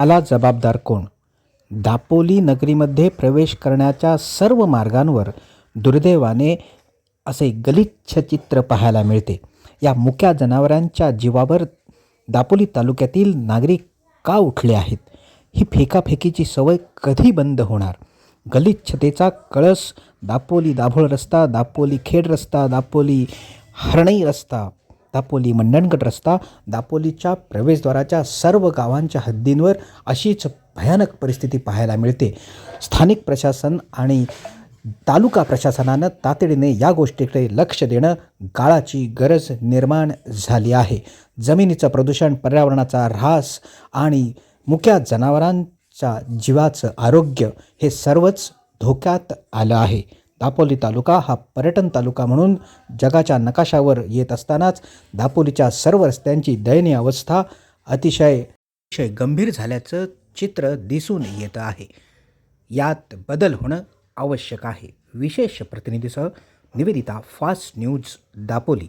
याला जबाबदार कोण? दापोली नगरीमध्ये प्रवेश करण्याच्या सर्व मार्गांवर दुर्दैवाने असे गलिच्छ चित्र पाहायला मिळते. या मुक्या जनावरांच्या जीवावर दापोली तालुक्यातील नागरिक का उठले आहेत? ही फेकाफेकीची सवय कधी बंद होणार? गलिच्छतेचा कळस दापोली दाभोळ रस्ता, दापोली खेड रस्ता, दापोली हरणई रस्ता, दापोली मंडणगड रस्ता, दापोलीच्या प्रवेशद्वाराच्या सर्व गावांच्या हद्दींवर अशीच भयानक परिस्थिती पाहायला मिळते. स्थानिक प्रशासन आणि तालुका प्रशासनानं तातडीने या गोष्टीकडे लक्ष देणं काळाची गरज निर्माण झाली आहे. जमिनीचं प्रदूषण, पर्यावरणाचा ऱ्हास आणि मुक्या जनावरांच्या जीवाचं आरोग्य हे सर्वच धोक्यात आलं आहे. दापोली तालुका हा पर्यटन तालुका म्हणून जगाच्या नकाशावर येत असतानाच दापोलीच्या सर्व रस्त्यांची दयनीय अवस्था अतिशय गंभीर झाल्याचं चित्र दिसून येतं आहे. यात बदल होणं आवश्यक आहे. विशेष प्रतिनिधीसह निवेदिता, फास्ट न्यूज, दापोली.